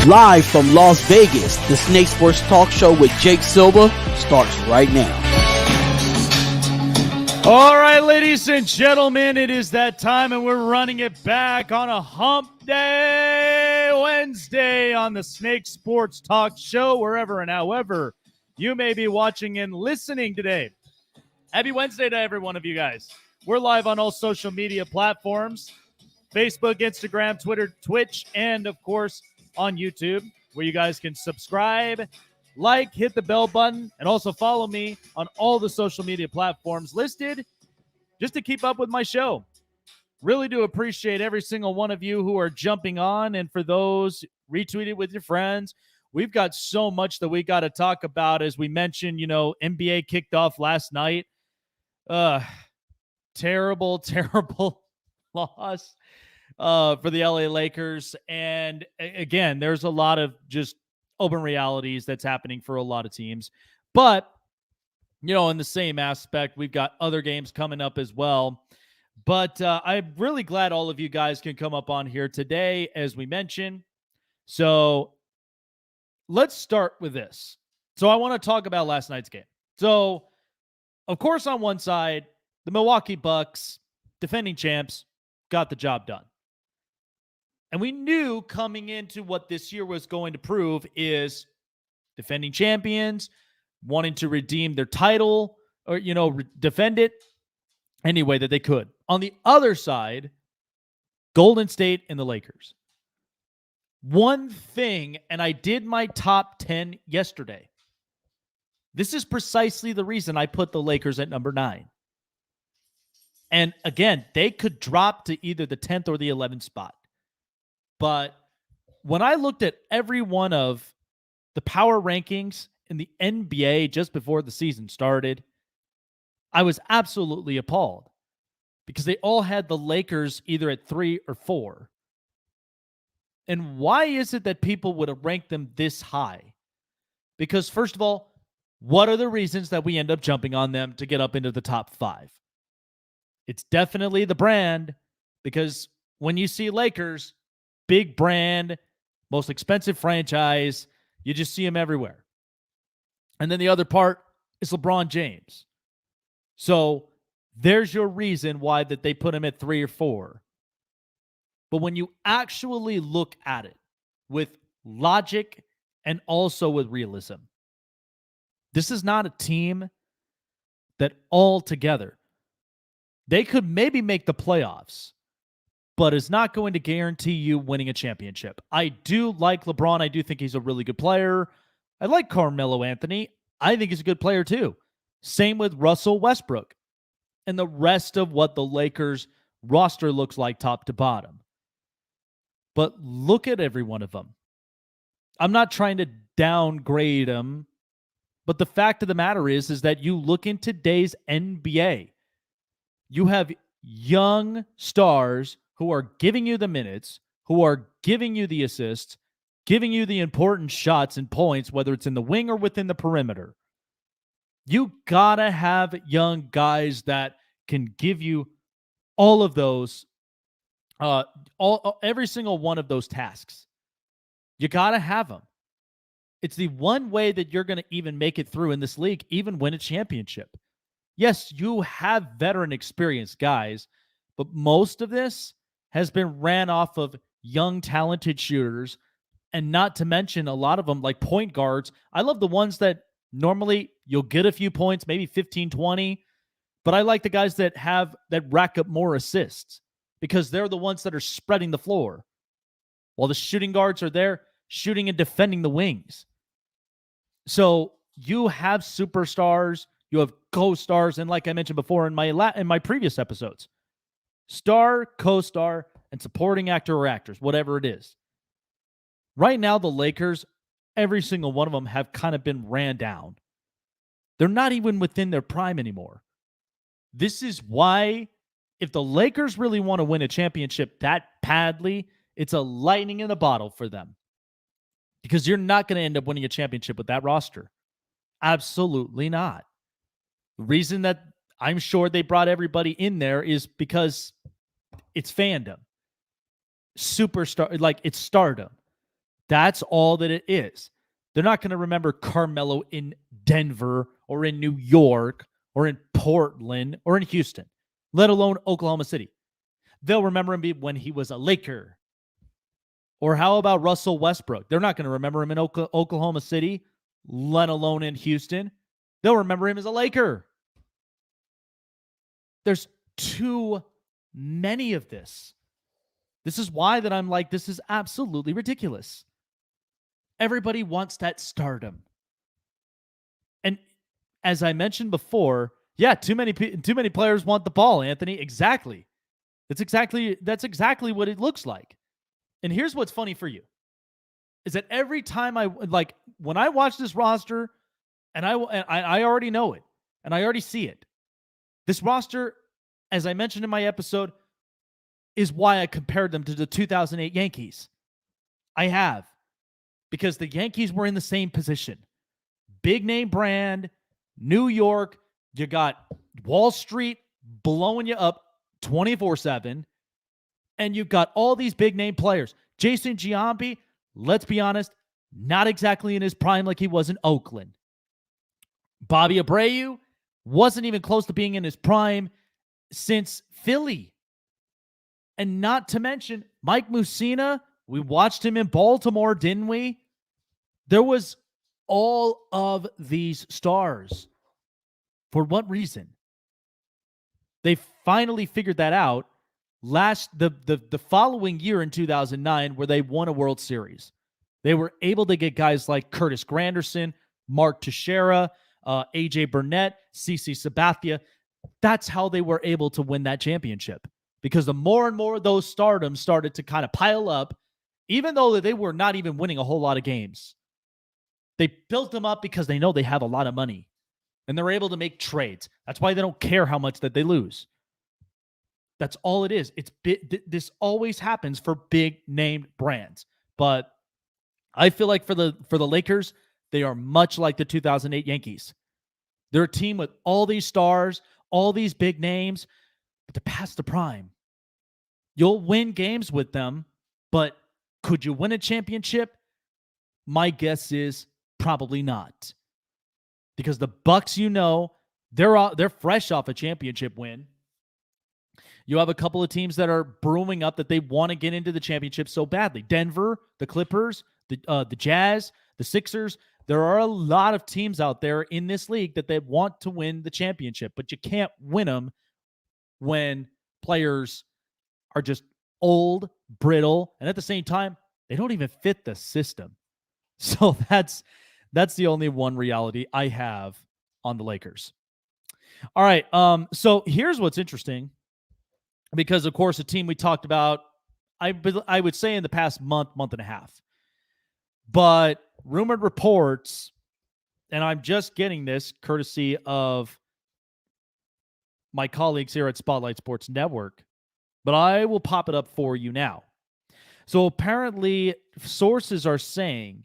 Live from Las Vegas, the Snake Sports Talk Show with Jake Silva starts right now. All right, ladies and gentlemen, it is that time, and we're running it back on a hump day Wednesday on the Snake Sports Talk Show, wherever and however you may be watching and listening today. Happy Wednesday to every one of you guys. We're live on all social media platforms, Facebook, Instagram, Twitter, Twitch, and, of course, on YouTube, where you guys can subscribe, like, hit the bell button, and also follow me on all the social media platforms listed just to keep up with my show. Really do appreciate every single one of you who are jumping on, and for those, retweet it with your friends. We've got so much that we got to talk about. As we mentioned, NBA kicked off last night. Terrible loss for the LA Lakers. And again, there's a lot of just open realities that's happening for a lot of teams. But, in the same aspect, we've got other games coming up as well. But I'm really glad all of you guys can come up on here today, as we mentioned. So let's start with this. So I want to talk about last night's game. So, of course, on one side, the Milwaukee Bucks, defending champs, got the job done. And we knew coming into what this year was going to prove is defending champions, wanting to redeem their title or, defend it any way that they could. On the other side, Golden State and the Lakers. One thing, and I did my top 10 yesterday. This is precisely the reason I put the Lakers at number 9. And again, they could drop to either the 10th or the 11th spot. But when I looked at every one of the power rankings in the NBA just before the season started, I was absolutely appalled because they all had the Lakers either at 3 or 4. And why is it that people would have ranked them this high? Because first of all, what are the reasons that we end up jumping on them to get up into the top 5? It's definitely the brand, because when you see Lakers, big brand, most expensive franchise, you just see them everywhere. And then the other part is LeBron James. So there's your reason why that they put him at 3 or 4. But when you actually look at it with logic and also with realism, this is not a team that altogether, they could maybe make the playoffs, but is not going to guarantee you winning a championship. I do like LeBron. I do think he's a really good player. I like Carmelo Anthony. I think he's a good player too. Same with Russell Westbrook and the rest of what the Lakers roster looks like top to bottom. But look at every one of them. I'm not trying to downgrade them, but the fact of the matter is that you look in today's NBA, you have young stars who are giving you the minutes, who are giving you the assists, giving you the important shots and points, whether it's in the wing or within the perimeter. You gotta have young guys that can give you all of those, every single one of those tasks. You gotta have them. It's the one way that you're going to even make it through in this league, even win a championship. Yes, you have veteran experienced guys, but most of this has been ran off of young, talented shooters, and not to mention a lot of them like point guards. I love the ones that normally you'll get a few points, maybe 15, 20, but I like the guys that rack up more assists because they're the ones that are spreading the floor, while the shooting guards are there shooting and defending the wings. So you have superstars, you have co-stars, and like I mentioned before in my previous episodes, star, co-star, and supporting actor or actors, whatever it is. Right now, the Lakers, every single one of them have kind of been ran down. They're not even within their prime anymore. This is why, if the Lakers really want to win a championship that badly, it's a lightning in a bottle for them. Because you're not going to end up winning a championship with that roster. Absolutely not. The reason that I'm sure they brought everybody in there is because it's fandom. Superstar, like it's stardom. That's all that it is. They're not going to remember Carmelo in Denver or in New York or in Portland or in Houston, let alone Oklahoma City. They'll remember him when he was a Laker. Or how about Russell Westbrook? They're not going to remember him in Oklahoma City, let alone in Houston. They'll remember him as a Laker. There's too many of this. This is why that I'm like, this is absolutely ridiculous. Everybody wants that stardom. And as I mentioned before, yeah, too many players want the ball, Anthony. Exactly. That's exactly what it looks like. And here's what's funny for you is that every time when I watch this roster, and I already know it, and I already see it. This roster, as I mentioned in my episode, is why I compared them to the 2008 Yankees. I have. Because the Yankees were in the same position. Big name brand, New York, you got Wall Street blowing you up 24/7, and you've got all these big name players. Jason Giambi, let's be honest, not exactly in his prime like he was in Oakland. Bobby Abreu wasn't even close to being in his prime since Philly. And not to mention Mike Mussina, we watched him in Baltimore, didn't we? There was all of these stars. For what reason? They finally figured that out the following year in 2009 where they won a World Series. They were able to get guys like Curtis Granderson, Mark Teixeira, AJ Burnett, CC Sabathia. That's how they were able to win that championship. Because the more and more of those stardoms started to kind of pile up, even though they were not even winning a whole lot of games. They built them up because they know they have a lot of money. And they're able to make trades. That's why they don't care how much that they lose. That's all it is. This always happens for big name brands. But I feel like for the Lakers, they are much like the 2008 Yankees. They're a team with all these stars, all these big names, but they're past the prime. You'll win games with them, but could you win a championship? My guess is probably not. Because the Bucks, they're fresh off a championship win. You have a couple of teams that are brewing up that they want to get into the championship so badly. Denver, the Clippers, the Jazz, the Sixers. There are a lot of teams out there in this league that they want to win the championship, but you can't win them when players are just old, brittle, and at the same time, they don't even fit the system. So that's the only one reality I have on the Lakers. All right. So here's what's interesting, because of course, a team we talked about, I would say in the past month and a half, but rumored reports, and I'm just getting this courtesy of my colleagues here at Spotlight Sports Network, but I will pop it up for you now. So apparently sources are saying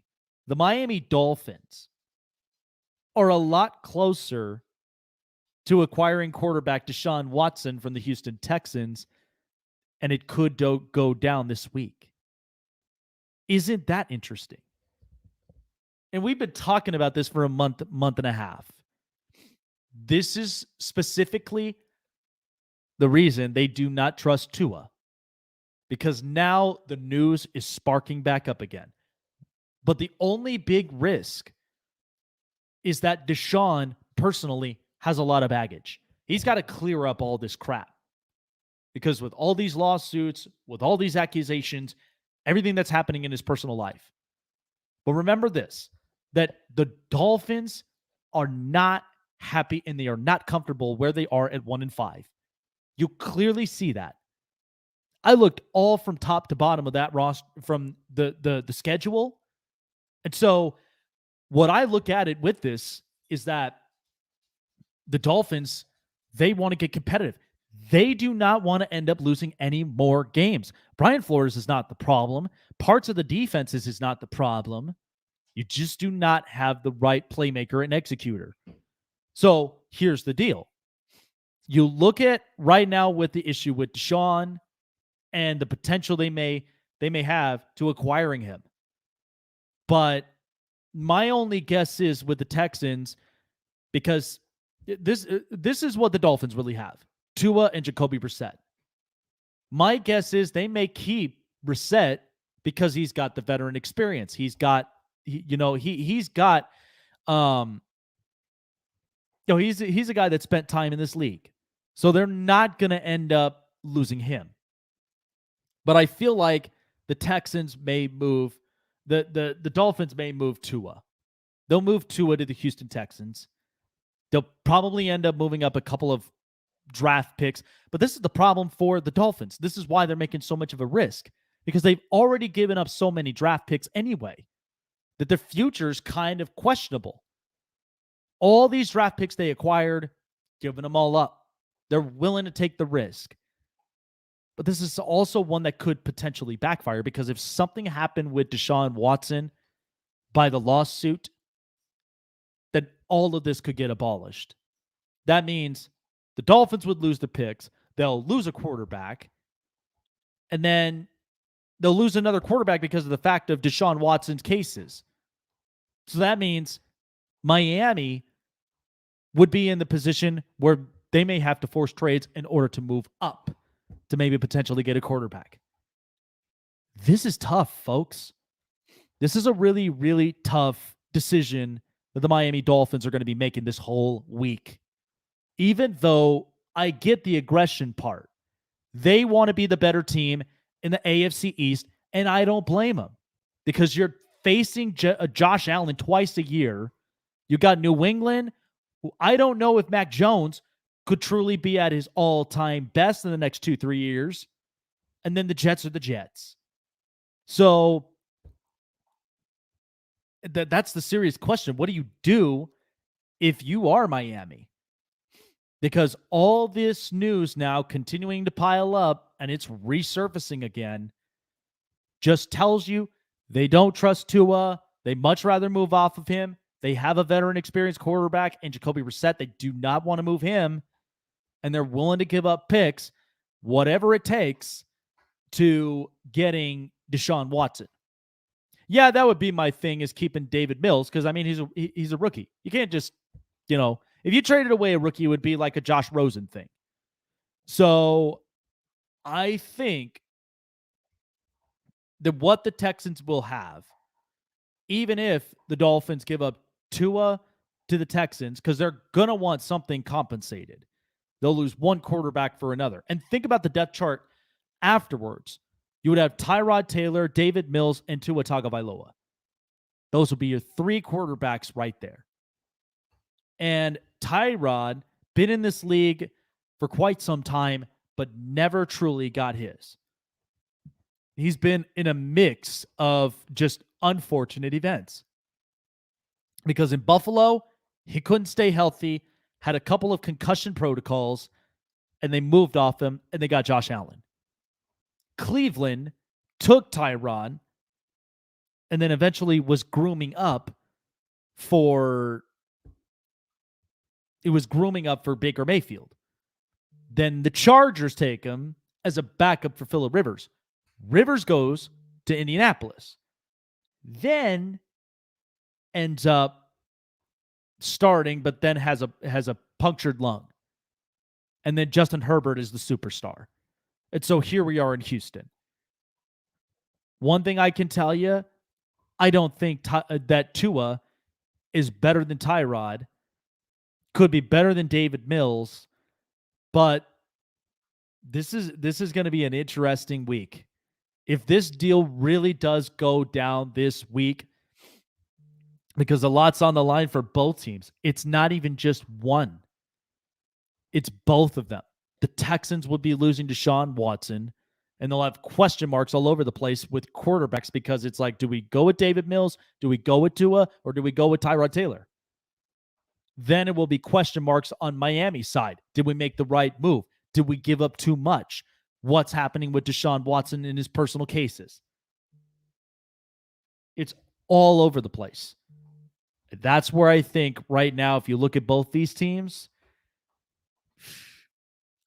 the Miami Dolphins are a lot closer to acquiring quarterback Deshaun Watson from the Houston Texans, and it could go down this week. Isn't that interesting? And we've been talking about this for a month and a half. This is specifically the reason they do not trust Tua, because now the news is sparking back up again. But the only big risk is that Deshaun personally has a lot of baggage. He's got to clear up all this crap. Because with all these lawsuits, with all these accusations, everything that's happening in his personal life. But remember this, that the Dolphins are not happy and they are not comfortable where they are at 1-5. You clearly see that. I looked all from top to bottom of that roster, from the schedule. And so what I look at it with this is that the Dolphins, they want to get competitive. They do not want to end up losing any more games. Brian Flores is not the problem. Parts of the defenses is not the problem. You just do not have the right playmaker and executor. So here's the deal. You look at right now with the issue with Deshaun and the potential they may have to acquiring him. But my only guess is with the Texans, because this is what the Dolphins really have: Tua and Jacoby Brissett. My guess is they may keep Brissett because he's got the veteran experience. He's got, he's got, he's a guy that spent time in this league. So they're not going to end up losing him. But I feel like the Texans may move, the Dolphins may move Tua. They'll move Tua to the Houston Texans. They'll probably end up moving up a couple of draft picks. But this is the problem for the Dolphins. This is why they're making so much of a risk, because they've already given up so many draft picks anyway that their future is kind of questionable. All these draft picks they acquired, giving them all up. They're willing to take the risk. But this is also one that could potentially backfire, because if something happened with Deshaun Watson by the lawsuit, then all of this could get abolished. That means the Dolphins would lose the picks. They'll lose a quarterback. And then they'll lose another quarterback because of the fact of Deshaun Watson's cases. So that means Miami would be in the position where they may have to force trades in order to move up to maybe potentially get a quarterback. This is tough, folks. This is a really, really tough decision that the Miami Dolphins are going to be making this whole week. Even though I get the aggression part, they want to be the better team in the AFC East, and I don't blame them, because you're facing Josh Allen twice a year. You got New England, who I don't know if Mac Jones could truly be at his all-time best in the next 2-3 years. And then the Jets are the Jets. So that's the serious question. What do you do if you are Miami? Because all this news now continuing to pile up, and it's resurfacing again, just tells you they don't trust Tua. They much rather move off of him. They have a veteran experienced quarterback in Jacoby Brissett. They do not want to move him. And they're willing to give up picks, whatever it takes, to getting Deshaun Watson. Yeah, that would be my thing, is keeping David Mills, because, I mean, he's a rookie. You can't just, if you traded away a rookie, it would be like a Josh Rosen thing. So I think that what the Texans will have, even if the Dolphins give up Tua to the Texans, because they're going to want something compensated. They'll lose one quarterback for another. And think about the depth chart afterwards. You would have Tyrod Taylor, David Mills, and Tua Tagovailoa. Those would be your three quarterbacks right there. And Tyrod, been in this league for quite some time, but never truly got his. He's been in a mix of just unfortunate events. Because in Buffalo, he couldn't stay healthy, had a couple of concussion protocols, and they moved off him, and they got Josh Allen. Cleveland took Tyrod and then eventually was grooming up for Baker Mayfield. Then the Chargers take him as a backup for Phillip Rivers. Rivers goes to Indianapolis. Then ends up starting, but then has a punctured lung. And then Justin Herbert is the superstar. And so here we are in Houston. One thing I can tell you, I don't think that Tua is better than Tyrod. Could be better than David Mills. But this is going to be an interesting week. If this deal really does go down this week, because a lot's on the line for both teams. It's not even just one. It's both of them. The Texans will be losing Deshaun Watson, and they'll have question marks all over the place with quarterbacks, because it's like, do we go with David Mills? Do we go with Tua? Or do we go with Tyrod Taylor? Then it will be question marks on Miami's side. Did we make the right move? Did we give up too much? What's happening with Deshaun Watson in his personal cases? It's all over the place. That's where I think right now, if you look at both these teams,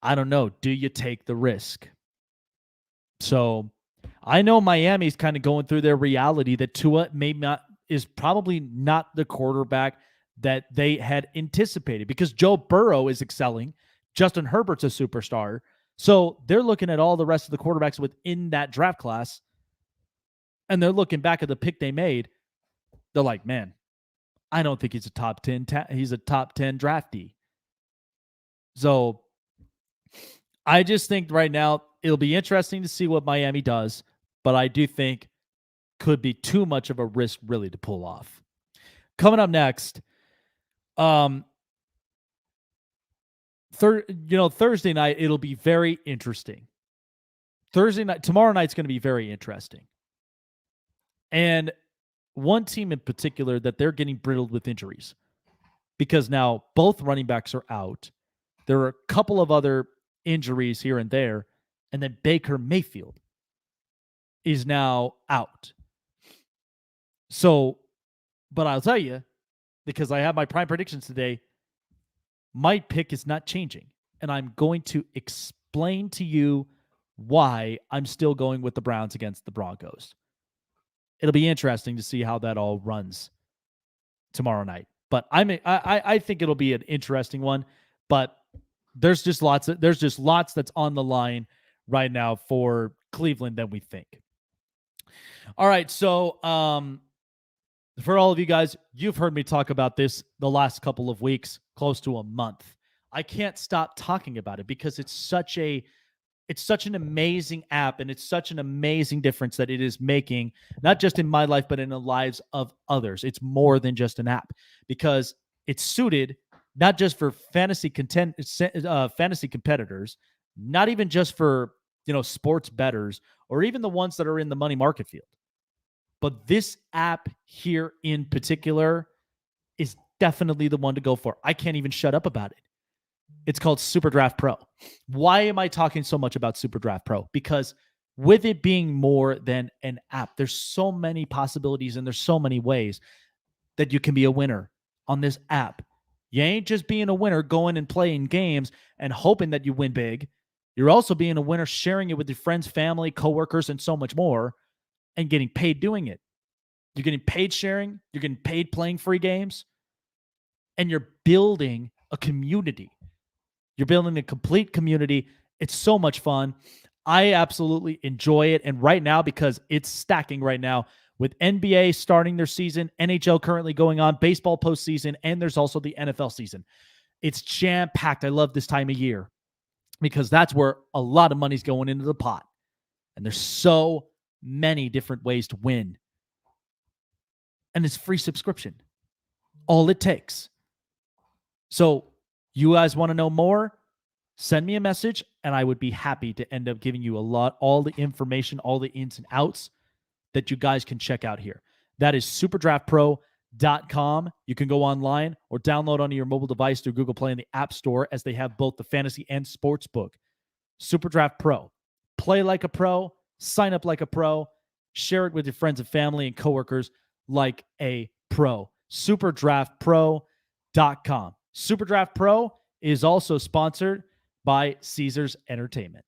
I don't know. Do you take the risk? So I know Miami's kind of going through their reality that Tua may is probably not the quarterback that they had anticipated, because Joe Burrow is excelling. Justin Herbert's a superstar. So they're looking at all the rest of the quarterbacks within that draft class, and they're looking back at the pick they made. They're like, man, I don't think he's a top 10. He's a top 10 draftee. So I just think right now it'll be interesting to see what Miami does, but I do think could be too much of a risk really to pull off. Coming up next, Thursday night, it'll be very interesting. Tomorrow night's going to be very interesting. And one team in particular that they're getting brittled with injuries, because now both running backs are out. There are a couple of other injuries here and there, and then Baker Mayfield is now out. So, but I'll tell you, because I have my prime predictions today, my pick is not changing. And I'm going to explain to you why I'm still going with the Browns against the Broncos. It'll be interesting to see how that all runs tomorrow night. But I think it'll be an interesting one. But there's just lots that's on the line right now for Cleveland than we think. All right, so for all of you guys, you've heard me talk about this the last couple of weeks, close to a month. I can't stop talking about it because it's such an amazing app, and it's such an amazing difference that it is making, not just in my life, but in the lives of others. It's more than just an app, because it's suited not just for fantasy competitors, not even just for, sports bettors, or even the ones that are in the money market field. But this app here in particular is definitely the one to go for. I can't even shut up about it. It's called SuperDraft Pro. Why am I talking so much about SuperDraft Pro? Because with it being more than an app, there's so many possibilities and there's so many ways that you can be a winner on this app. You ain't just being a winner going and playing games and hoping that you win big. You're also being a winner, sharing it with your friends, family, coworkers, and so much more, and getting paid doing it. You're getting paid sharing. You're getting paid playing free games. And you're building a community. You're building a complete community. It's so much fun. I absolutely enjoy it. And right now, because it's stacking right now with NBA starting their season, NHL currently going on, baseball postseason, and there's also the NFL season. It's jam-packed. I love this time of year because that's where a lot of money's going into the pot. And there's so many different ways to win. And it's free subscription. All it takes. So you guys want to know more? Send me a message, and I would be happy to end up giving you all the information, all the ins and outs that you guys can check out here. That is superdraftpro.com. You can go online or download onto your mobile device through Google Play in the App Store, as they have both the fantasy and sports book. SuperDraft Pro. Play like a pro. Sign up like a pro. Share it with your friends and family and coworkers like a pro. SuperDraftPro.com. SuperDraft Pro is also sponsored by Caesars Entertainment.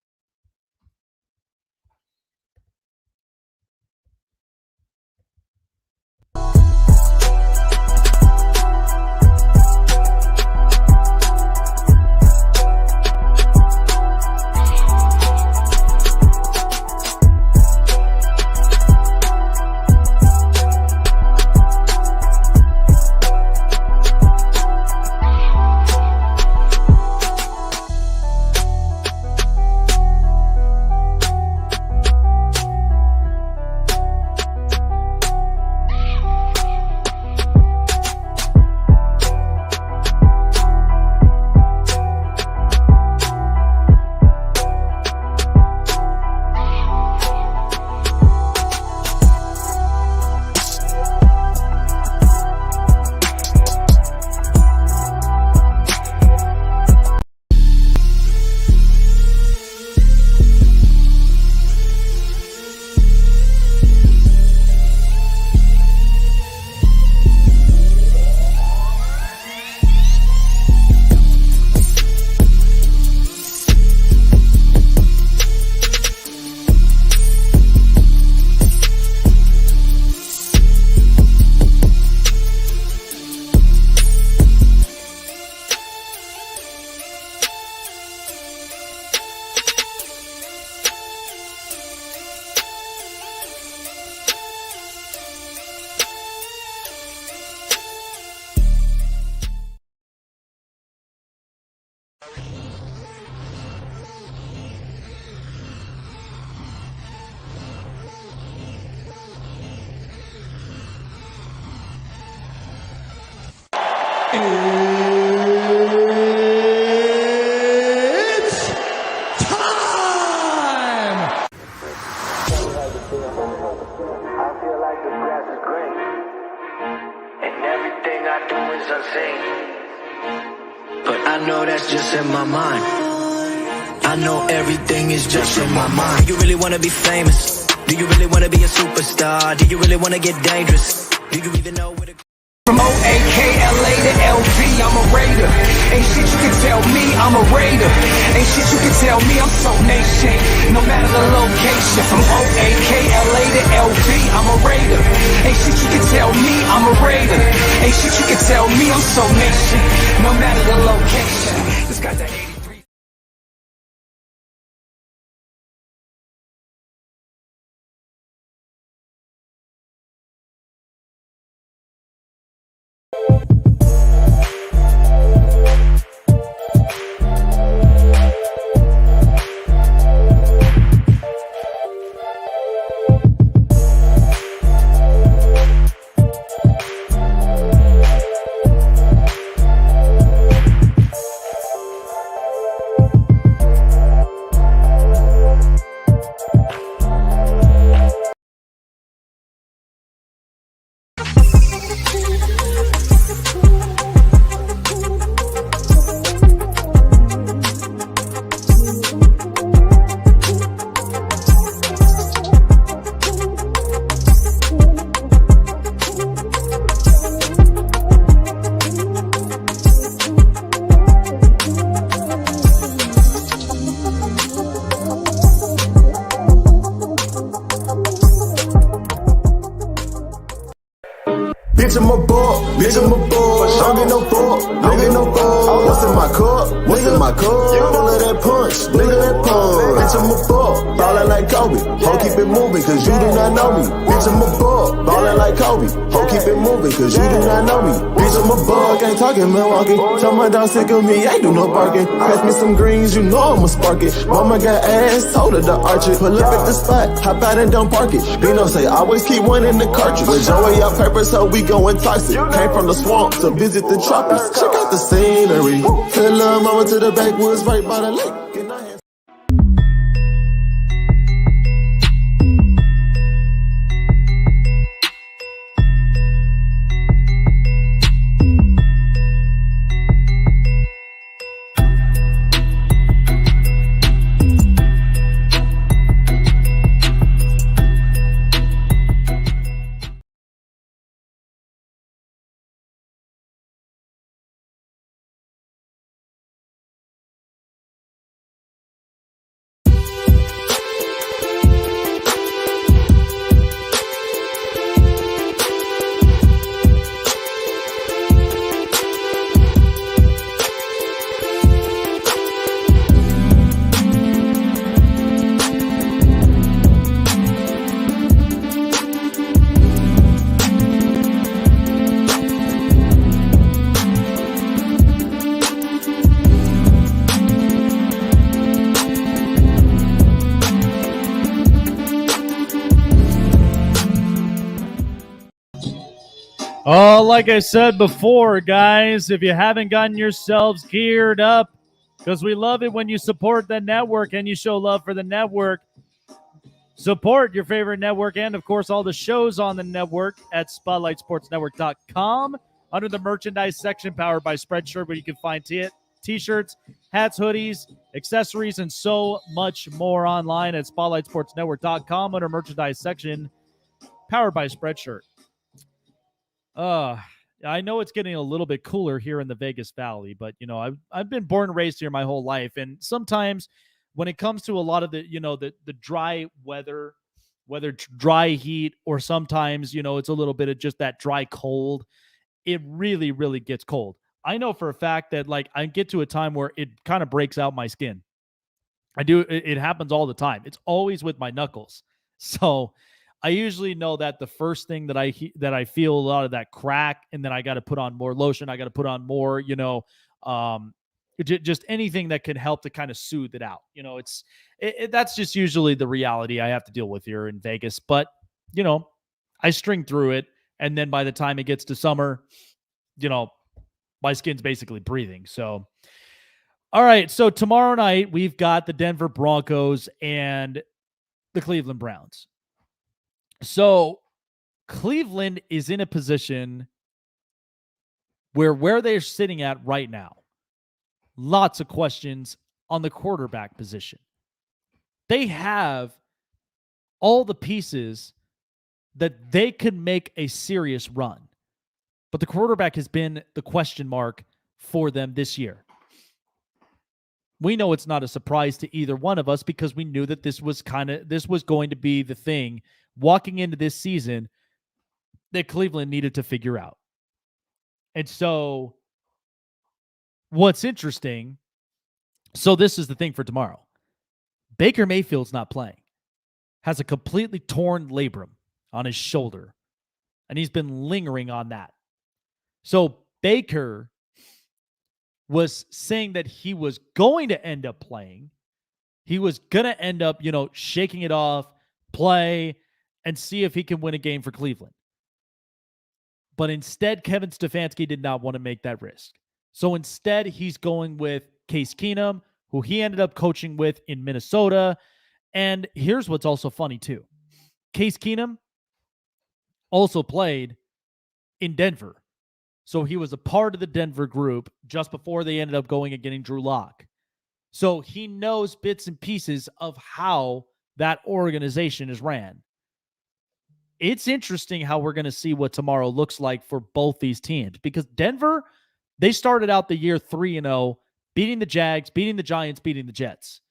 It's time! I feel like the grass is green, and everything I do is unseen. But I know that's just in my mind. I know everything is just in my mind. Do you really wanna be famous? Do you really wanna be a superstar? Do you really wanna get dangerous? Do you even know where to From O-A-K-L-A to L-V, I'm a Raider. Ain't shit you can tell me, I'm a Raider. Ain't shit you can tell me, I'm so nation. No matter the location. From O-A-K-L-A to L-V, I'm a Raider. Ain't shit you can tell me, I'm a Raider. Ain't shit you can tell me, I'm so nation. No matter the location. Just got that 83. Bitch, I'm a ball, bitch, I'm a ball. Don't get no ball, don't get no ball. What's in my cup? What's in my cup? All of that punch, look at that punch. Bitch, I'm a ball, ballin' like Kobe. Ho, keep it moving, cause you do not know me. Bitch, I'm a ball, ballin' like Kobe. Ho, keep it moving, cause you do not know me. Bitch, I'm a bug, ain't talking Milwaukee. Tell my dog sick of me, ain't do no barking. Pass me some greens, you know I'ma spark it. Mama got ass, told her to arch it. Pull up at the spot, hop out and don't park it. Bino say, always keep one in the cartridge. With Joey out paper, so we going toxic. Came from the swamp to visit the tropics. Check out the scenery. Tell lil' mama to the backwoods right by the lake. Get my hands- Oh, like I said before, guys, if you haven't gotten yourselves geared up, because we love it when you support the network and you show love for the network. Support your favorite network and, of course, all the shows on the network at SpotlightSportsNetwork.com under the merchandise section powered by Spreadshirt, where you can find t-shirts, hats, hoodies, accessories, and so much more online at SpotlightSportsNetwork.com under merchandise section powered by Spreadshirt. I know it's getting a little bit cooler here in the Vegas Valley, but I've been born and raised here my whole life, and sometimes when it comes to a lot of the the dry weather, whether it's dry heat or sometimes it's a little bit of just that dry cold, it really, really gets cold. I know for a fact that I get to a time where it kind of breaks out my skin. It happens all the time. It's always with my knuckles. So I usually know that the first thing that I feel a lot of that crack, and then I got to put on more lotion. I got to put on more, just anything that can help to kind of soothe it out. That's just usually the reality I have to deal with here in Vegas. But, I string through it. And then by the time it gets to summer, my skin's basically breathing. So, all right. So tomorrow night, we've got the Denver Broncos and the Cleveland Browns. So Cleveland is in a position where they're sitting at right now. Lots of questions on the quarterback position. They have all the pieces that they could make a serious run. But the quarterback has been the question mark for them this year. We know it's not a surprise to either one of us because we knew that this was going to be the thing walking into this season that Cleveland needed to figure out. And so what's interesting, so this is the thing for tomorrow. Baker Mayfield's not playing. Has a completely torn labrum on his shoulder. And he's been lingering on that. So Baker was saying that he was going to end up playing. He was going to end up, shaking it off, play, and see if he can win a game for Cleveland. But instead, Kevin Stefanski did not want to make that risk. So instead, he's going with Case Keenum, who he ended up coaching with in Minnesota. And here's what's also funny, too. Case Keenum also played in Denver. So he was a part of the Denver group just before they ended up going and getting Drew Lock. So he knows bits and pieces of how that organization is ran. It's interesting how we're going to see what tomorrow looks like for both these teams because Denver, they started out the year 3-0, beating the Jags, beating the Giants, beating the Jets.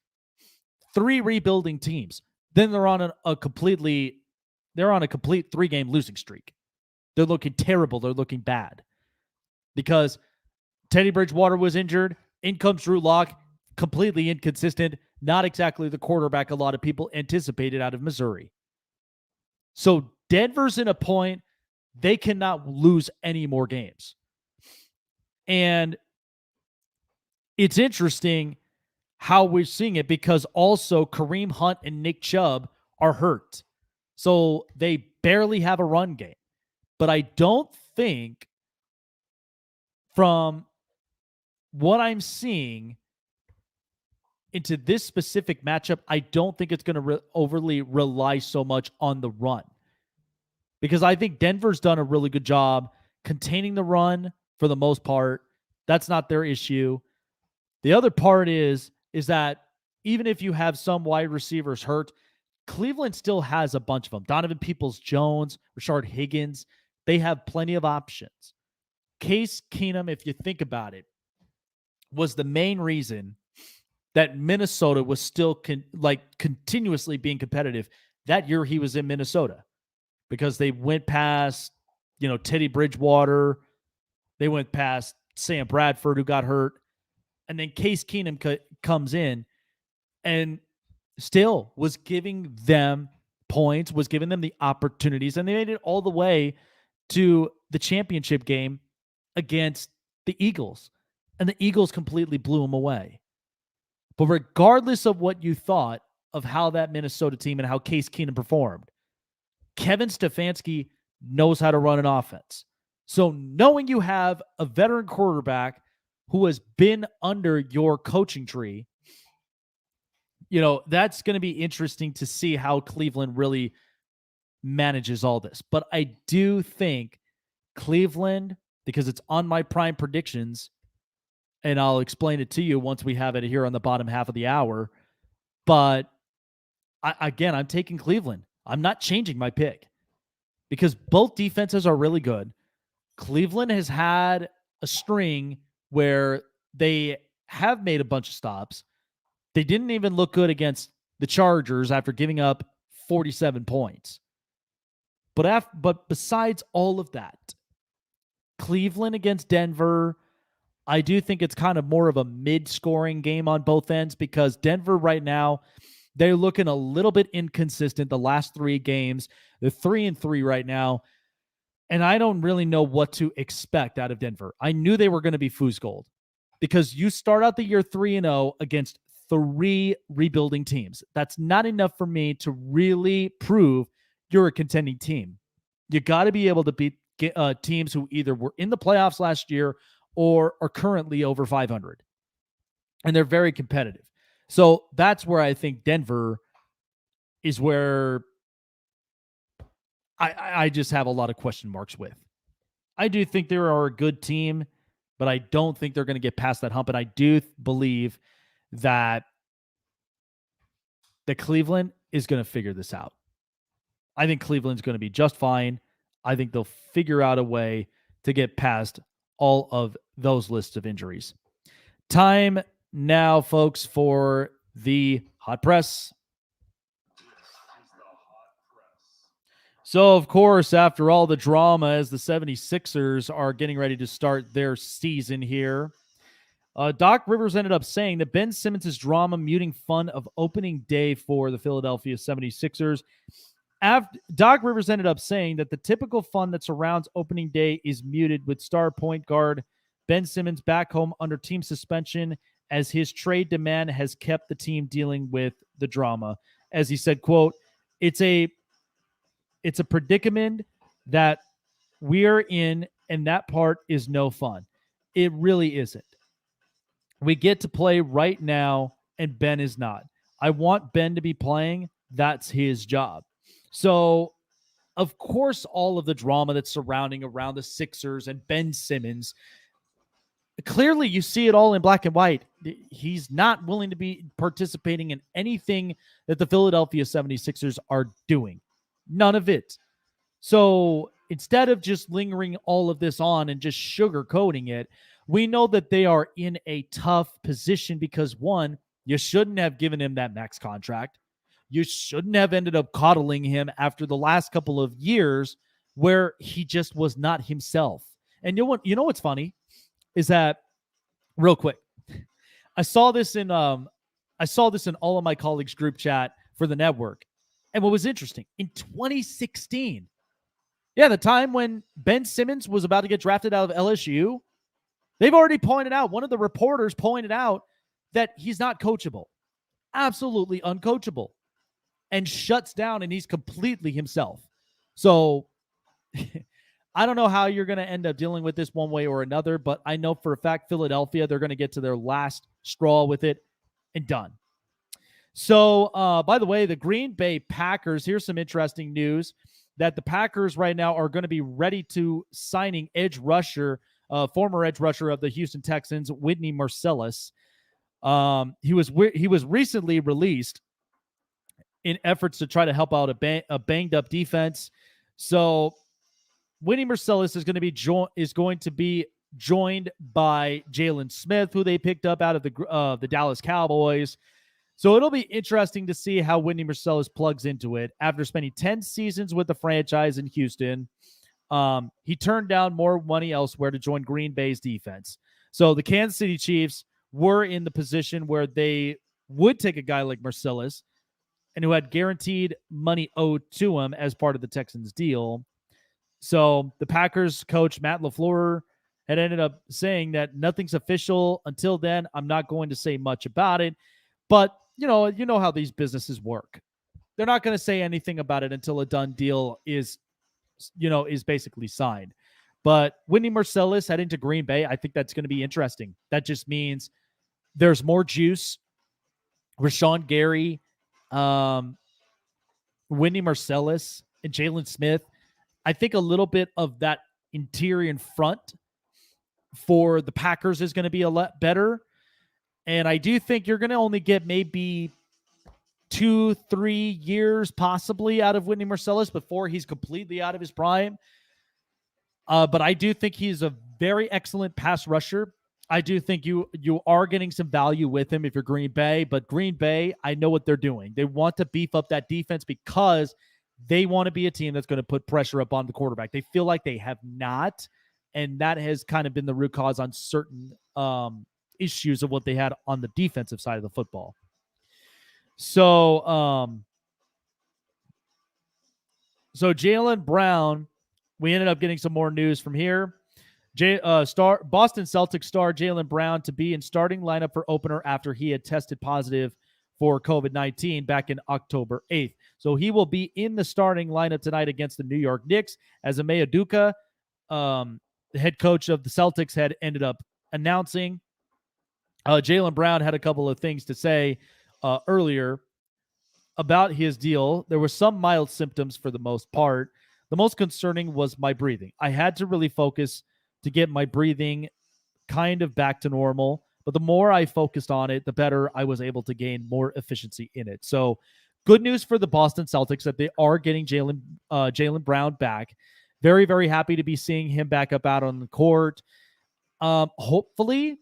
3 rebuilding teams. Then they're on a complete 3-game losing streak. They're looking terrible. They're looking bad. Because Teddy Bridgewater was injured. In comes Drew Lock, completely inconsistent. Not exactly the quarterback a lot of people anticipated out of Missouri. So Denver's in a point they cannot lose any more games. And it's interesting how we're seeing it because also Kareem Hunt and Nick Chubb are hurt. So they barely have a run game. But I don't think from what I'm seeing into this specific matchup, I don't think it's going to overly rely so much on the run. Because I think Denver's done a really good job containing the run for the most part. That's not their issue. The other part is that even if you have some wide receivers hurt, Cleveland still has a bunch of them. Donovan Peoples-Jones, Rashard Higgins, they have plenty of options. Case Keenum, if you think about it, was the main reason that Minnesota was still continuously being competitive that year he was in Minnesota because they went past, Teddy Bridgewater. They went past Sam Bradford, who got hurt. And then Case Keenum comes in and still was giving them points, was giving them the opportunities, and they made it all the way to the championship game against the Eagles. And the Eagles completely blew them away. But regardless of what you thought of how that Minnesota team and how Case Keenum performed, Kevin Stefanski knows how to run an offense. So knowing you have a veteran quarterback who has been under your coaching tree, that's going to be interesting to see how Cleveland really manages all this. But I do think Cleveland, because it's on my prime predictions, and I'll explain it to you once we have it here on the bottom half of the hour. But I'm taking Cleveland. I'm not changing my pick because both defenses are really good. Cleveland has had a string where they have made a bunch of stops. They didn't even look good against the Chargers after giving up 47 points. But besides all of that, Cleveland against Denver, I do think it's kind of more of a mid-scoring game on both ends because Denver right now, they're looking a little bit inconsistent the last 3 games. They're 3-3 right now. And I don't really know what to expect out of Denver. I knew they were going to be foosgold. because you start out the year 3-0 against 3 rebuilding teams. That's not enough for me to really prove you're a contending team. You got to be able to beat teams who either were in the playoffs last year or are currently over 500. And they're very competitive. So that's where I think Denver is where I just have a lot of question marks with. I do think they are a good team, but I don't think they're going to get past that hump. And I do believe that Cleveland is going to figure this out. I think Cleveland's going to be just fine. I think they'll figure out a way to get past all of those lists of injuries. Time now, folks, for the hot press. So, of course, after all the drama as the 76ers are getting ready to start their season here, Doc Rivers ended up saying that Ben Simmons' drama muting fun of opening day for the Philadelphia 76ers. Doc Rivers ended up saying that the typical fun that surrounds opening day is muted with star point guard Ben Simmons back home under team suspension as his trade demand has kept the team dealing with the drama. As he said, quote, it's a predicament that we're in, and that part is no fun. It really isn't. We get to play right now, and Ben is not. I want Ben to be playing. That's his job. So, of course, all of the drama that's surrounding around the Sixers and Ben Simmons, clearly you see it all in black and white. He's not willing to be participating in anything that the Philadelphia 76ers are doing. None of it. So instead of just lingering all of this on and just sugarcoating it, we know that they are in a tough position because, one, you shouldn't have given him that max contract. You shouldn't have ended up coddling him after the last couple of years where he just was not himself. And you know what's funny is that, real quick, I saw this in all of my colleagues' group chat for the network. And what was interesting, in 2016, the time when Ben Simmons was about to get drafted out of LSU, they've already pointed out, one of the reporters pointed out that he's not coachable, absolutely uncoachable, and shuts down, and he's completely himself. So I don't know how you're going to end up dealing with this one way or another, but I know for a fact Philadelphia, they're going to get to their last straw with it and done. So, by the way, the Green Bay Packers, here's some interesting news that the Packers right now are going to be ready to signing edge rusher, former edge rusher of the Houston Texans, Whitney Marsalis. He was recently released in efforts to try to help out a banged up defense. So Whitney Marsalis is going to be joined by Jalen Smith, who they picked up out of the Dallas Cowboys. So it'll be interesting to see how Whitney Marsalis plugs into it. After spending 10 seasons with the franchise in Houston, he turned down more money elsewhere to join Green Bay's defense. So the Kansas City Chiefs were in the position where they would take a guy like Marsalis and who had guaranteed money owed to him as part of the Texans deal. So the Packers coach, Matt LaFleur, had ended up saying that nothing's official until then. I'm not going to say much about it. But you know how these businesses work. They're not going to say anything about it until a done deal is basically signed. But Whitney Marsalis heading to Green Bay, I think that's going to be interesting. That just means there's more juice. Rashawn Gary, Whitney Marsalis, and Jalen Smith. I think a little bit of that interior and front for the Packers is going to be a lot better. And I do think you're going to only get maybe 2-3 years possibly out of Whitney Marsalis before he's completely out of his prime. But I do think he's a very excellent pass rusher. I do think you are getting some value with him if you're Green Bay. But Green Bay, I know what they're doing. They want to beef up that defense because they want to be a team that's going to put pressure up on the quarterback. They feel like they have not. And that has kind of been the root cause on certain issues of what they had on the defensive side of the football. So Jaylen Brown, we ended up getting some more news from here. Boston Celtics star Jaylen Brown to be in starting lineup for opener after he had tested positive for COVID-19 back in October 8th. So he will be in the starting lineup tonight against the New York Knicks, as Ime Udoka, the head coach of the Celtics, had ended up announcing. Jaylen Brown had a couple of things to say earlier about his deal. There were some mild symptoms for the most part. The most concerning was my breathing. I had to really focus to get my breathing kind of back to normal. But the more I focused on it, the better I was able to gain more efficiency in it. So good news for the Boston Celtics that they are getting Jaylen Brown back. Very, very happy to be seeing him back up out on the court. Hopefully,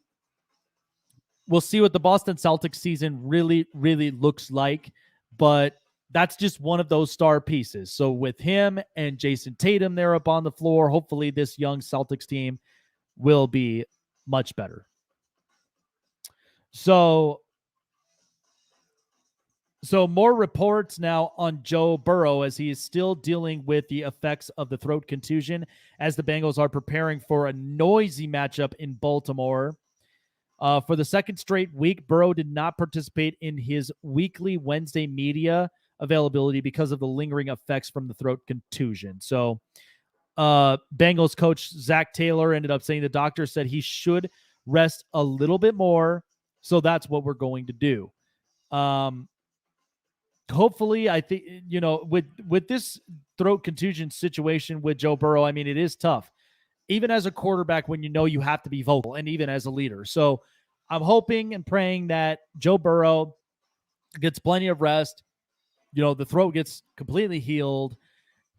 we'll see what the Boston Celtics season really, really looks like. But that's just one of those star pieces. So with him and Jason Tatum there up on the floor, hopefully this young Celtics team will be much better. So more reports now on Joe Burrow, as he is still dealing with the effects of the throat contusion, as the Bengals are preparing for a noisy matchup in Baltimore. For the second straight week, Burrow did not participate in his weekly Wednesday media availability because of the lingering effects from the throat contusion. So Bengals coach Zach Taylor ended up saying the doctor said he should rest a little bit more. So that's what we're going to do. Hopefully, I think, with this throat contusion situation with Joe Burrow, I mean, it is tough, even as a quarterback, when you have to be vocal, and even as a leader. So I'm hoping and praying that Joe Burrow gets plenty of rest. The throat gets completely healed,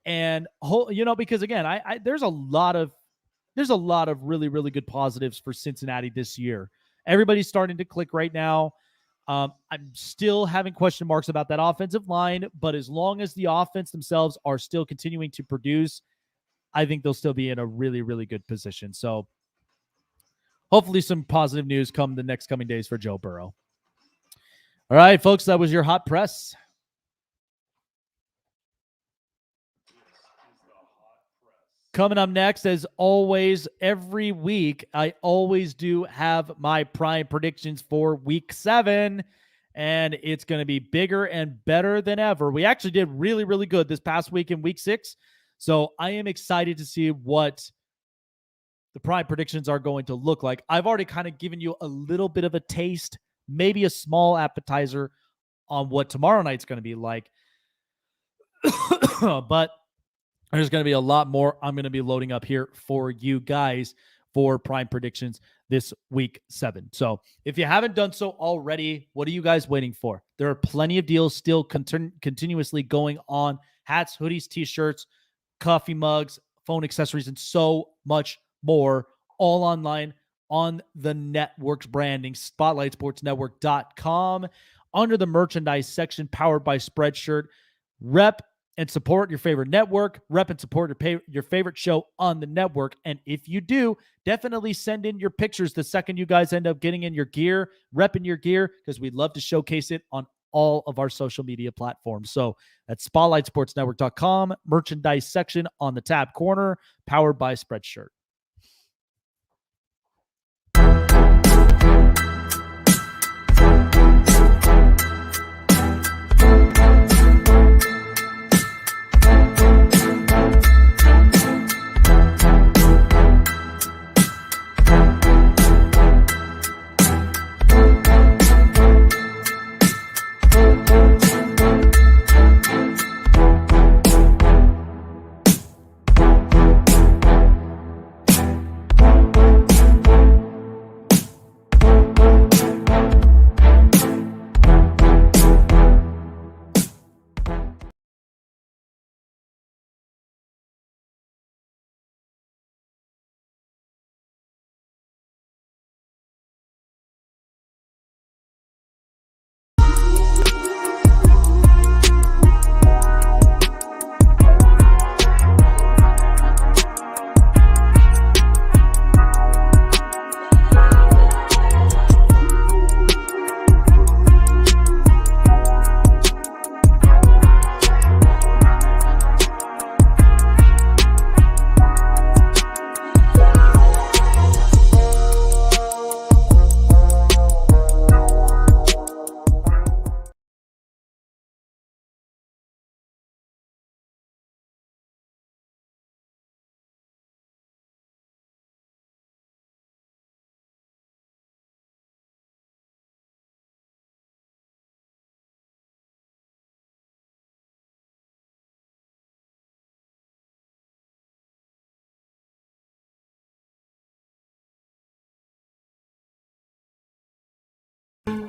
and because again, there's a lot of really, really good positives for Cincinnati this year. Everybody's starting to click right now. I'm still having question marks about that offensive line, but as long as the offense themselves are still continuing to produce, I think they'll still be in a really, really good position. So hopefully some positive news come the next coming days for Joe Burrow. All right, folks, that was your hot press. Coming up next, as always, every week, I always do have my prime predictions for week 7, and it's going to be bigger and better than ever. We actually did really, really good this past week in week 6, so I am excited to see what the prime predictions are going to look like. I've already kind of given you a little bit of a taste, maybe a small appetizer on what tomorrow night's going to be like, but there's going to be a lot more I'm going to be loading up here for you guys for prime predictions this week 7. So if you haven't done so already, what are you guys waiting for? There are plenty of deals still continuously going on. Hats, hoodies, t-shirts, coffee mugs, phone accessories, and so much more, all online on the network's branding, SpotlightSportsNetwork.com, under the merchandise section, powered by Spreadshirt. Rep and support your favorite network. Rep and support your favorite show on the network. And if you do, definitely send in your pictures the second you guys end up getting in your gear, repping your gear, because we'd love to showcase it on all of our social media platforms. So that's SpotlightSportsNetwork.com, merchandise section on the tab corner, powered by Spreadshirt.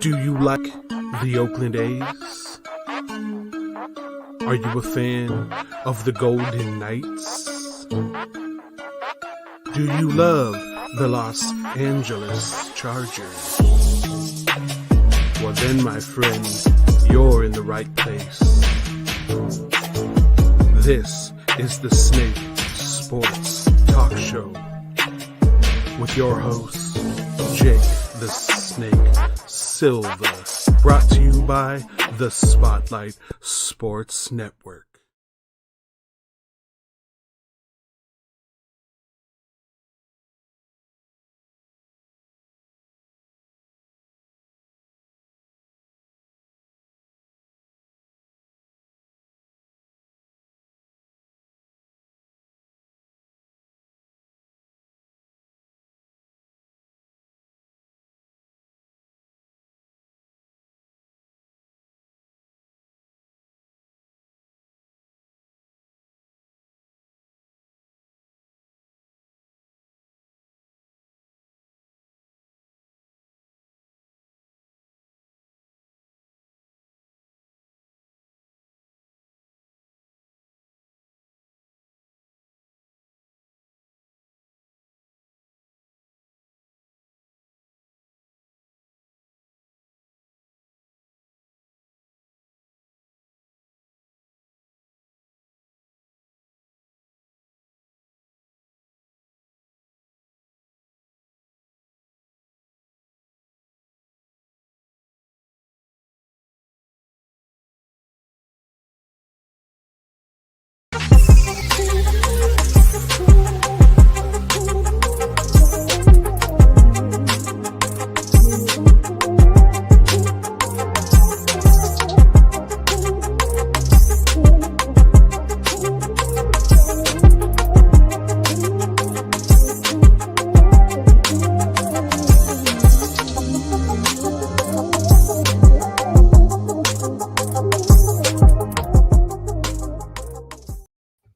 Do you like the Oakland A's? Are you a fan of the Golden Knights? Do you love the Los Angeles Chargers? Well then, my friend, you're in the right place. This is the Snake Sports Talk Show with your host, Jake the Snake Silva, brought to you by the Spotlight Sports Network.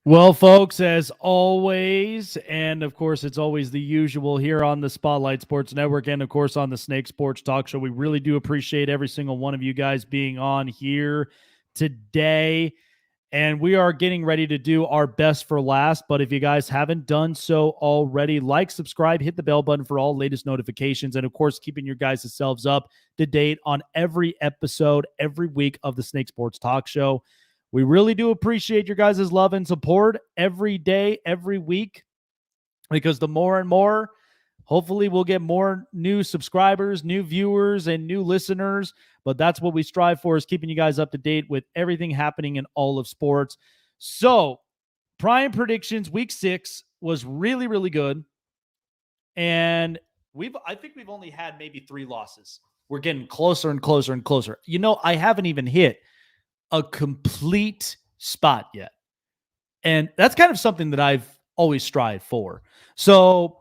Well, folks, as always, and of course, it's always the usual here on the Spotlight Sports Network and, of course, on the Snake Sports Talk Show. We really do appreciate every single one of you guys being on here today. And we are getting ready to do our best for last. But if you guys haven't done so already, like, subscribe, hit the bell button for all latest notifications. And, of course, keeping your guys' selves up to date on every episode, every week of the Snake Sports Talk Show. We really do appreciate your guys' love and support every day, every week, because the more and more, hopefully we'll get more new subscribers, new viewers, and new listeners. But that's what we strive for, is keeping you guys up to date with everything happening in all of sports. So, Prime predictions, week 6 was really, really good. And I think we've only had maybe 3 losses. We're getting closer and closer and closer. You know, I haven't even hit a complete spot yet. And that's kind of something that I've always strived for. So,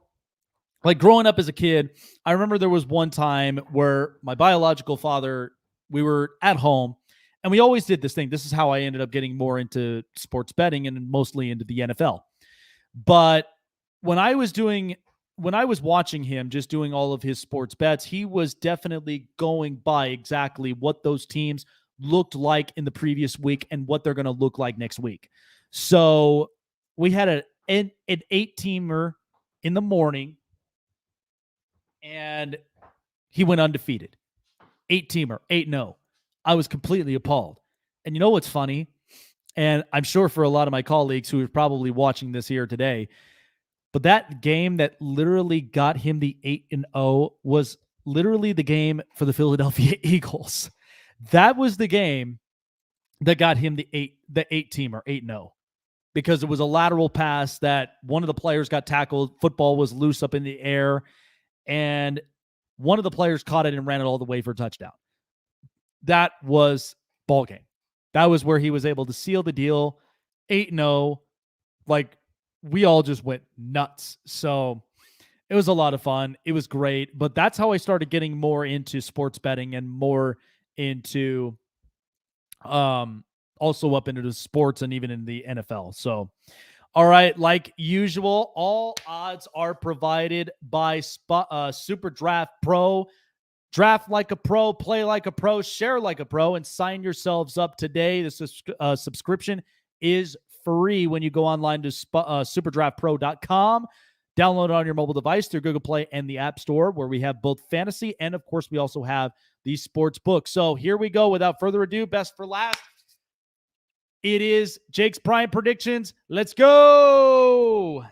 like growing up as a kid, I remember there was one time where my biological father, we were at home and we always did this thing. This is how I ended up getting more into sports betting and mostly into the NFL. But when I was watching him just doing all of his sports bets, he was definitely going by exactly what those teams looked like in the previous week and what they're going to look like next week. So we had an 8-teamer in the morning, and he went undefeated. 8-teamer, 8-0. I was completely appalled. And you know what's funny? And I'm sure for a lot of my colleagues who are probably watching this here today, but that game that literally got him the 8-0 was literally the game for the Philadelphia Eagles. That was the game that got him the 8-teamer, 8-0, because it was a lateral pass that one of the players got tackled. Football was loose up in the air, and one of the players caught it and ran it all the way for a touchdown. That was ball game. That was where he was able to seal the deal. 8-0. Like, we all just went nuts. So it was a lot of fun. It was great. But that's how I started getting more into sports betting and more into also up into the sports and even in the NFL. So, all right, like usual, all odds are provided by SuperDraft Pro. Draft like a pro, play like a pro, share like a pro, and sign yourselves up today. The subscription is free when you go online to SuperDraftPro.com. Download it on your mobile device through Google Play and the App Store, where we have both fantasy and, of course, we also have the sports book. So here we go. Without further ado, best for last. It is Jake's Prime Predictions. Let's go.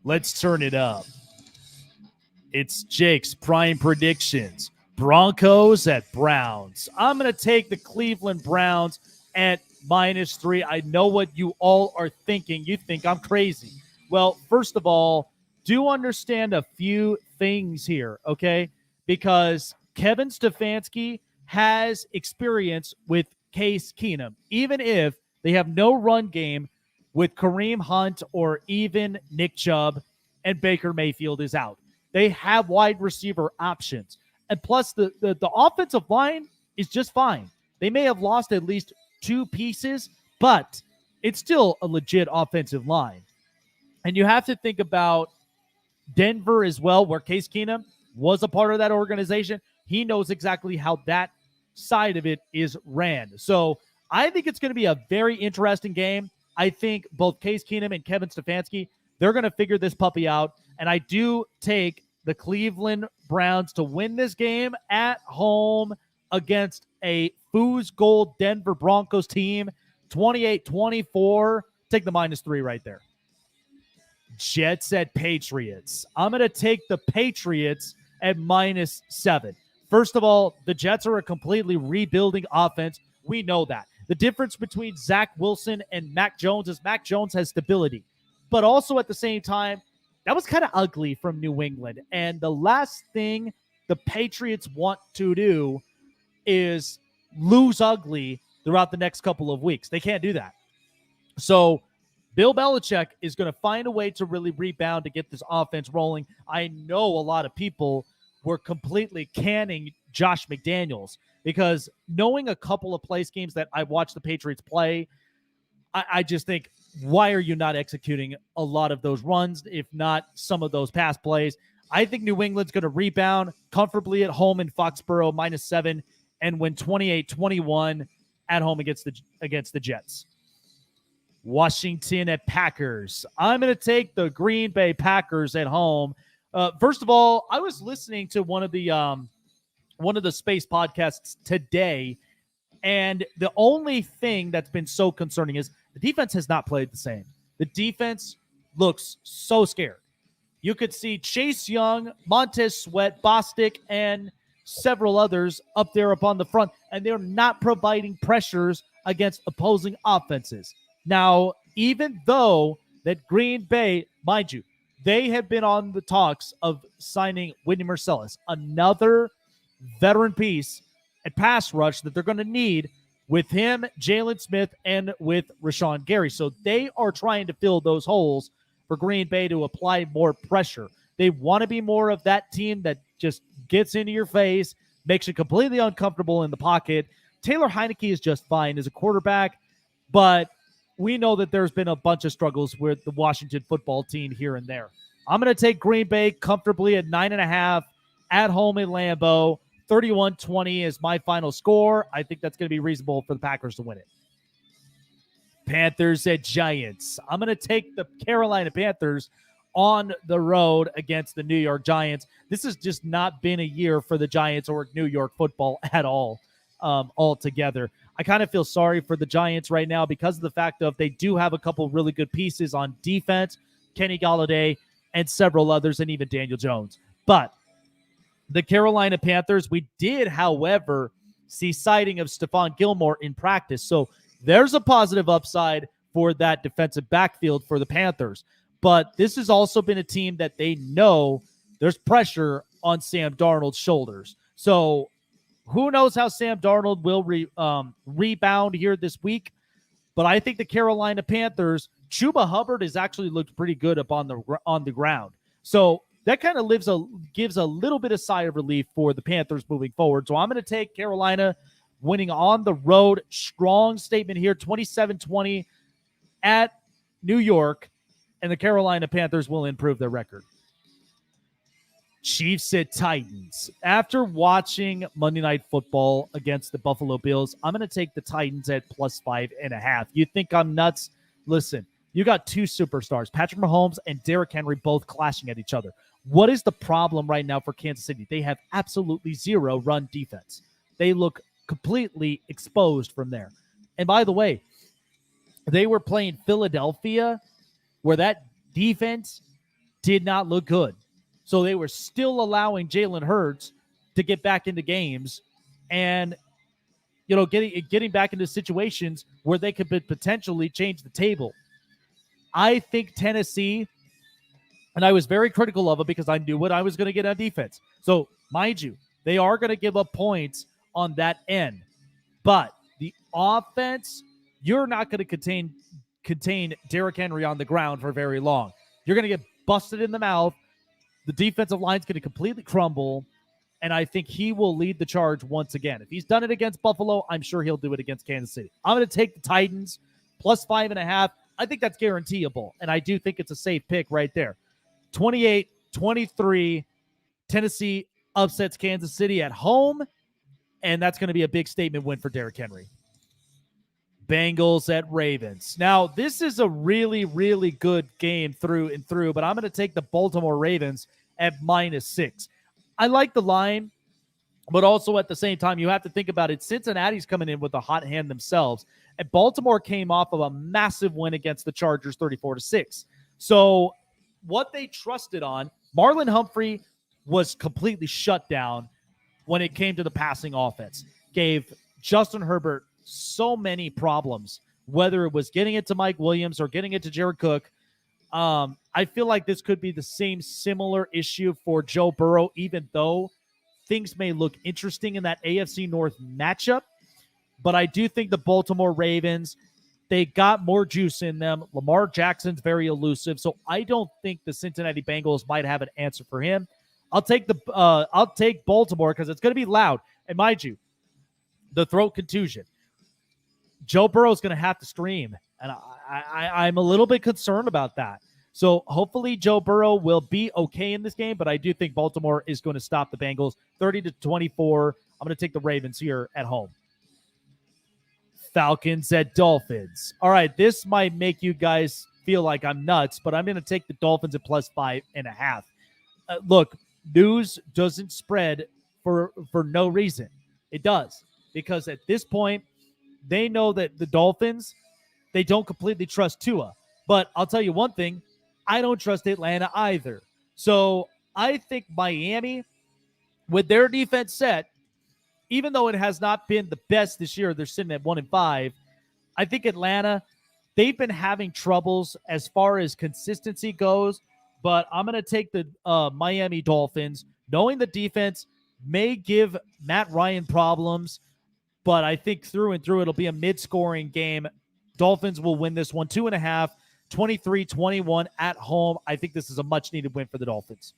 Let's turn it up. It's Jake's Prime Predictions. Broncos at Browns. I'm going to take the Cleveland Browns at -3. I know what you all are thinking. You think I'm crazy. Well, first of all, do understand a few things here, okay? Because Kevin Stefanski has experience with Case Keenum, even if they have no run game with Kareem Hunt or even Nick Chubb and Baker Mayfield is out. They have wide receiver options. And plus, the offensive line is just fine. They may have lost at least 2 pieces, but it's still a legit offensive line. And you have to think about Denver as well, where Case Keenum was a part of that organization. He knows exactly how that side of it is ran. So I think it's going to be a very interesting game. I think both Case Keenum and Kevin Stefanski, they're going to figure this puppy out. And I do take the Cleveland Browns to win this game at home against a Foos Gold Denver Broncos team, 28-24. Take the -3 right there. Jets at Patriots. I'm going to take the Patriots at -7. First of all, the Jets are a completely rebuilding offense. We know that. The difference between Zach Wilson and Mac Jones is Mac Jones has stability. But also at the same time, that was kind of ugly from New England. And the last thing the Patriots want to do is lose ugly throughout the next couple of weeks. They can't do that. So Bill Belichick is going to find a way to really rebound to get this offense rolling. I know a lot of people were completely canning Josh McDaniels because knowing a couple of place games that I watched the Patriots play, I just think, why are you not executing a lot of those runs, if not some of those pass plays? I think New England's going to rebound comfortably at home in Foxborough, -7, and win 28-21 at home against the Jets. Washington at Packers. I'm going to take the Green Bay Packers at home. First of all, I was listening to one of the Space podcasts today, and the only thing that's been so concerning is the defense has not played the same. The defense looks so scared. You could see Chase Young, Montez Sweat, Bostic, and several others up there up on the front, and they're not providing pressures against opposing offenses. Now, even though that Green Bay, mind you, they have been on the talks of signing Whitney Mercilus, another veteran piece at pass rush that they're going to need with him, Jalen Smith, and with Rashawn Gary. So they are trying to fill those holes for Green Bay to apply more pressure. They want to be more of that team that just gets into your face, makes you completely uncomfortable in the pocket. Taylor Heineke is just fine as a quarterback, but we know that there's been a bunch of struggles with the Washington football team here and there. I'm going to take Green Bay comfortably at 9.5 at home in Lambeau. 31-20 is my final score. I think that's going to be reasonable for the Packers to win it. Panthers at Giants. I'm going to take the Carolina Panthers on the road against the New York Giants. This has just not been a year for the Giants or New York football at all, altogether. I kind of feel sorry for the Giants right now because of the fact of they do have a couple really good pieces on defense, Kenny Golladay and several others, and even Daniel Jones. But the Carolina Panthers, we did, however, see sighting of Stephon Gilmore in practice. So there's a positive upside for that defensive backfield for the Panthers. But this has also been a team that they know there's pressure on Sam Darnold's shoulders. So who knows how Sam Darnold will rebound here this week. But I think the Carolina Panthers, Chuba Hubbard has actually looked pretty good up on the ground. So that kind of gives a little bit of sigh of relief for the Panthers moving forward. So I'm going to take Carolina winning on the road. Strong statement here, 27-20 at New York, and the Carolina Panthers will improve their record. Chiefs at Titans. After watching Monday Night Football against the Buffalo Bills, I'm going to take the Titans at +5.5. You think I'm nuts? Listen, you got two superstars, Patrick Mahomes and Derrick Henry, both clashing at each other. What is the problem right now for Kansas City? They have absolutely zero run defense. They look completely exposed from there. And by the way, they were playing Philadelphia, where that defense did not look good. So they were still allowing Jalen Hurts to get back into games and, getting back into situations where they could potentially change the table. I think Tennessee, and I was very critical of it because I knew what I was going to get on defense. So, mind you, they are going to give up points on that end. But the offense, you're not going to contain Derrick Henry on the ground for very long. You're going to get busted in the mouth. The defensive line's going to completely crumble, and I think he will lead the charge once again. If he's done it against Buffalo, I'm sure he'll do it against Kansas City. I'm going to take the Titans +5.5. I think that's guaranteeable, and I do think it's a safe pick right there. 28-23, Tennessee upsets Kansas City at home, and that's going to be a big statement win for Derrick Henry. Bengals at Ravens. Now, this is a really, really good game through and through, but I'm going to take the Baltimore Ravens at -6. I like the line, but also at the same time, you have to think about it. Cincinnati's coming in with a hot hand themselves, and Baltimore came off of a massive win against the Chargers, 34-6. So what they trusted on, Marlon Humphrey was completely shut down when it came to the passing offense. Gave Justin Herbert so many problems, whether it was getting it to Mike Williams or getting it to Jared Cook. I feel like this could be the same similar issue for Joe Burrow, even though things may look interesting in that AFC North matchup. But I do think the Baltimore Ravens, they got more juice in them. Lamar Jackson's very elusive, so I don't think the Cincinnati Bengals might have an answer for him. I'll take Baltimore because it's going to be loud. And mind you, the throat contusion. Joe Burrow is going to have to scream, and I'm a little bit concerned about that. So hopefully Joe Burrow will be okay in this game, but I do think Baltimore is going to stop the Bengals 30-24. I'm going to take the Ravens here at home. Falcons at Dolphins. All right, this might make you guys feel like I'm nuts, but I'm going to take the Dolphins at +5.5. Look, news doesn't spread for no reason. It does, because at this point, they know that the Dolphins, they don't completely trust Tua. But I'll tell you one thing, I don't trust Atlanta either. So I think Miami, with their defense set, even though it has not been the best this year, they're sitting at 1-5. I think Atlanta, they've been having troubles as far as consistency goes, but I'm going to take the Miami Dolphins, knowing the defense may give Matt Ryan problems, but I think through and through it'll be a mid-scoring game. Dolphins will win this one 2.5, 23-21 at home. I think this is a much-needed win for the Dolphins.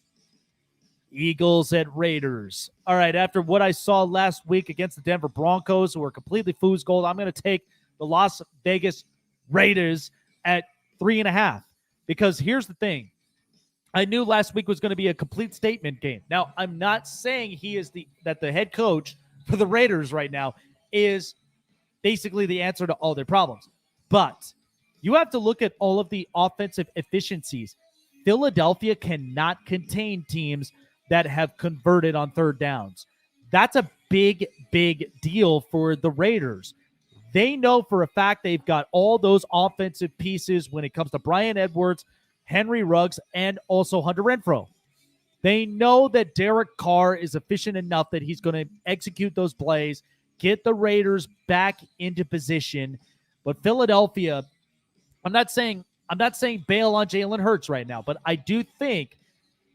Eagles at Raiders. All right, after what I saw last week against the Denver Broncos, who were completely fool's gold, I'm going to take the Las Vegas Raiders at 3.5. Because here's the thing. I knew last week was going to be a complete statement game. Now, I'm not saying that the head coach for the Raiders right now is basically the answer to all their problems. But you have to look at all of the offensive efficiencies. Philadelphia cannot contain teams that have converted on third downs. That's a big, big deal for the Raiders. They know for a fact they've got all those offensive pieces when it comes to Bryan Edwards, Henry Ruggs, and also Hunter Renfrow. They know that Derek Carr is efficient enough that he's going to execute those plays, get the Raiders back into position. But Philadelphia, I'm not saying bail on Jalen Hurts right now, but I do think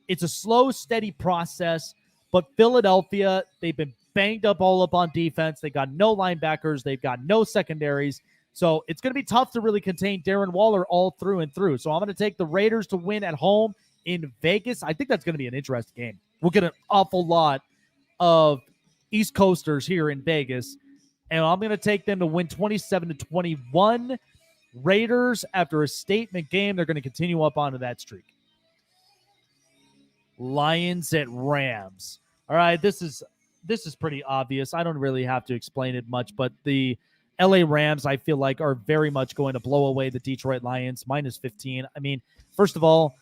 it's a slow, steady process. But Philadelphia, they've been banged up all up on defense. They got no linebackers. They've got no secondaries. So it's going to be tough to really contain Darren Waller all through and through. So I'm going to take the Raiders to win at home in Vegas. I think that's going to be an interesting game. We'll get an awful lot of East Coasters here in Vegas. And I'm going to take them to win 27-21. Raiders, after a statement game, they're going to continue up onto that streak. Lions at Rams. All right, this is pretty obvious. I don't really have to explain it much, but the LA Rams, I feel like, are very much going to blow away the Detroit Lions, minus 15. I mean, first of all,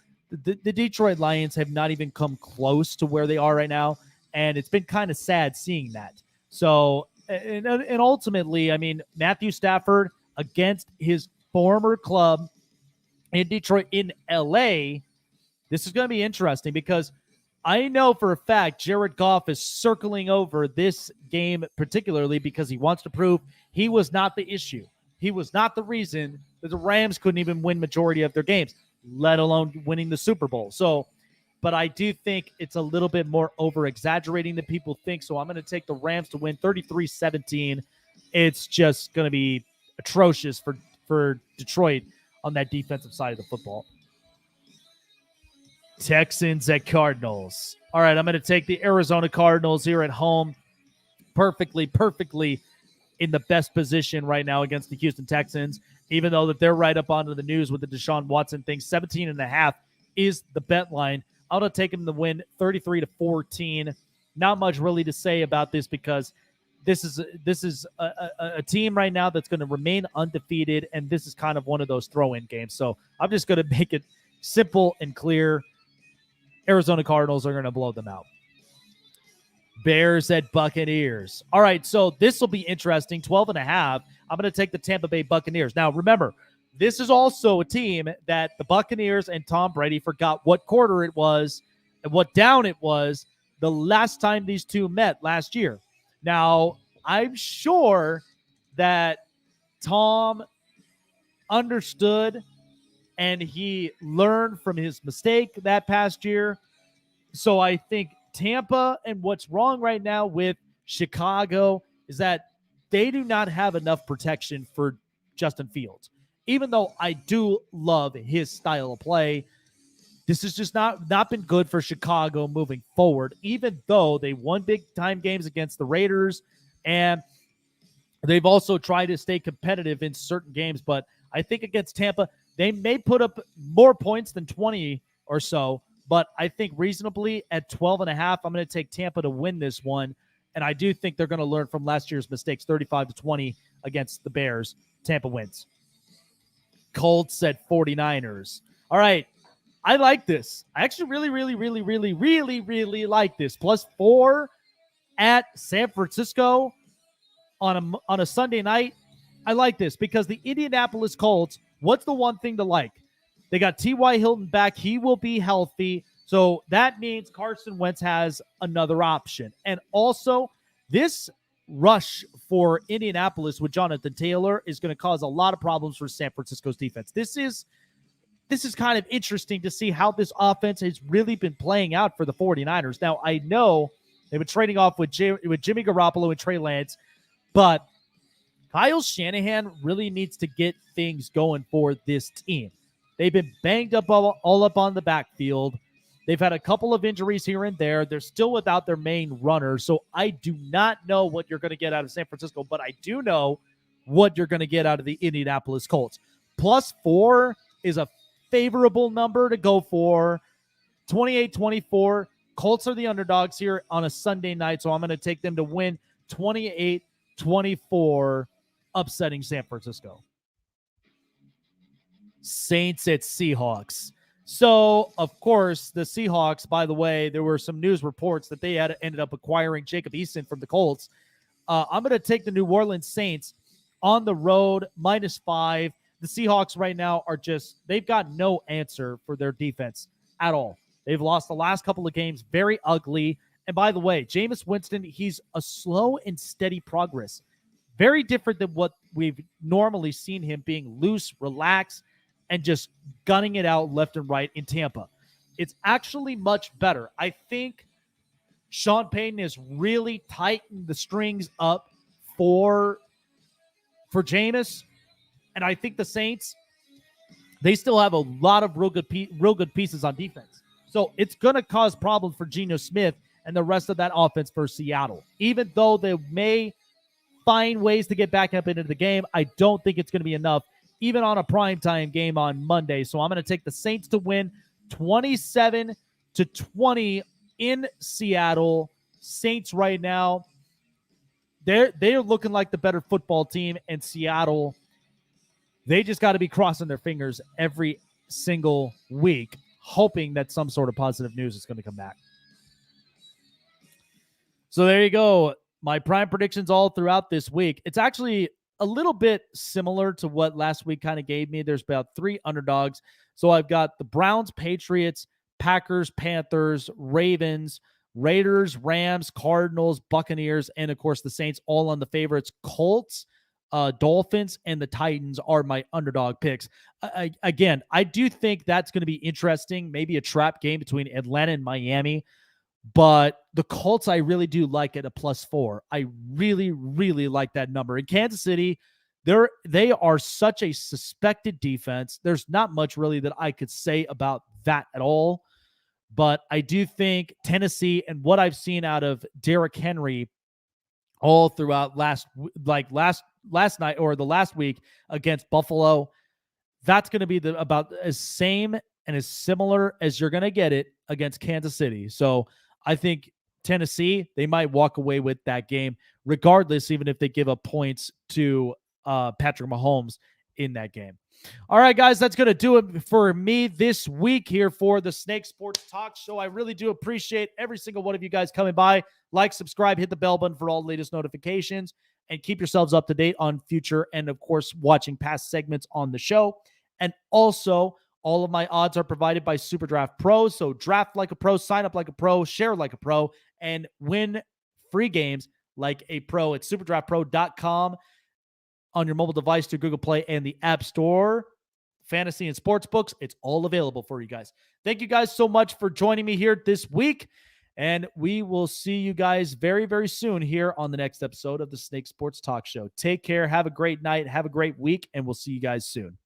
the Detroit Lions have not even come close to where they are right now, and it's been kind of sad seeing that. So, and ultimately, I mean, Matthew Stafford against his former club in Detroit, in LA, this is going to be interesting because I know for a fact Jared Goff is circling over this game particularly because he wants to prove he was not the issue. He was not the reason that the Rams couldn't even win majority of their games, let alone winning the Super Bowl. So, but I do think it's a little bit more over-exaggerating than people think. So I'm going to take the Rams to win 33-17. It's just going to be atrocious for Detroit on that defensive side of the football. Texans at Cardinals. All right, I'm going to take the Arizona Cardinals here at home. Perfectly in the best position right now against the Houston Texans, even though that they're right up onto the news with the Deshaun Watson thing. 17.5 is the bet line. I'm going to take them to win 33-14. Not much really to say about this because this is a team right now that's going to remain undefeated, and this is kind of one of those throw-in games. So I'm just going to make it simple and clear. Arizona Cardinals are going to blow them out. Bears at Buccaneers. All right, so this will be interesting. 12.5. I'm going to take the Tampa Bay Buccaneers. Now, remember, this is also a team that the Buccaneers and Tom Brady forgot what quarter it was and what down it was the last time these two met last year. Now, I'm sure that Tom understood and he learned from his mistake that past year. So I think Tampa, and what's wrong right now with Chicago is that they do not have enough protection for Justin Fields. Even though I do love his style of play, this has just not been good for Chicago moving forward, even though they won big-time games against the Raiders, and they've also tried to stay competitive in certain games. But I think against Tampa, they may put up more points than 20 or so, but I think reasonably at 12.5, I'm going to take Tampa to win this one, and I do think they're going to learn from last year's mistakes, 35-20 against the Bears. Tampa wins. Colts at 49ers. All right, I like this. I actually really like this. +4 at San Francisco on a Sunday night. I like this because the Indianapolis Colts, what's the one thing to like? They got T.Y. Hilton back. He will be healthy. So that means Carson Wentz has another option. And also, this rush for Indianapolis with Jonathan Taylor is going to cause a lot of problems for San Francisco's defense. This is kind of interesting to see how this offense has really been playing out for the 49ers. Now, I know they've been trading off with Jimmy Garoppolo and Trey Lance, but Kyle Shanahan really needs to get things going for this team. They've been banged up all up on the backfield. They've had a couple of injuries here and there. They're still without their main runner. So I do not know what you're going to get out of San Francisco, but I do know what you're going to get out of the Indianapolis Colts. +4 is a favorable number to go for. 28-24. Colts are the underdogs here on a Sunday night, so I'm going to take them to win 28-24, upsetting San Francisco. Saints at Seahawks. So, of course, the Seahawks, by the way, there were some news reports that they had ended up acquiring Jacob Eason from the Colts. I'm going to take the New Orleans Saints on the road, -5. The Seahawks right now they've got no answer for their defense at all. They've lost the last couple of games, very ugly. And by the way, Jameis Winston, he's a slow and steady progress. Very different than what we've normally seen him being loose, relaxed, and just gunning it out left and right in Tampa. It's actually much better. I think Sean Payton has really tightened the strings up for Jameis. And I think the Saints, they still have a lot of real good pieces on defense. So it's going to cause problems for Geno Smith and the rest of that offense for Seattle. Even though they may find ways to get back up into the game, I don't think it's going to be enough, even on a primetime game on Monday. So I'm going to take the Saints to win 27-24. 20 in Seattle. Saints right now, they're looking like the better football team, and Seattle, they just got to be crossing their fingers every single week, hoping that some sort of positive news is going to come back. So there you go. My prime predictions all throughout this week. It's actually a little bit similar to what last week kind of gave me. There's about 3 underdogs. So I've got the Browns, Patriots, Packers, Panthers, Ravens, Raiders, Rams, Cardinals, Buccaneers, and of course the Saints all on the favorites. Colts, Dolphins, and the Titans are my underdog picks. Again, I do think that's going to be interesting. Maybe a trap game between Atlanta and Miami. But the Colts, I really do like at a +4. I really, really like that number. In Kansas City, they are such a suspected defense. There's not much really that I could say about that at all. But I do think Tennessee and what I've seen out of Derrick Henry all throughout last night or the last week against Buffalo, that's going to be about as same and as similar as you're going to get it against Kansas City. So I think Tennessee, they might walk away with that game regardless, even if they give up points to Patrick Mahomes in that game. All right, guys, that's going to do it for me this week here for the Snake Sports Talk Show. I really do appreciate every single one of you guys coming by. Like, subscribe, hit the bell button for all the latest notifications, and keep yourselves up to date on future and, of course, watching past segments on the show. And also, all of my odds are provided by SuperDraft Pro. So draft like a pro, sign up like a pro, share like a pro, and win free games like a pro at superdraftpro.com on your mobile device through Google Play and the App Store. Fantasy and sports books, it's all available for you guys. Thank you guys so much for joining me here this week. And we will see you guys very, very soon here on the next episode of the Snake Sports Talk Show. Take care. Have a great night. Have a great week. And we'll see you guys soon.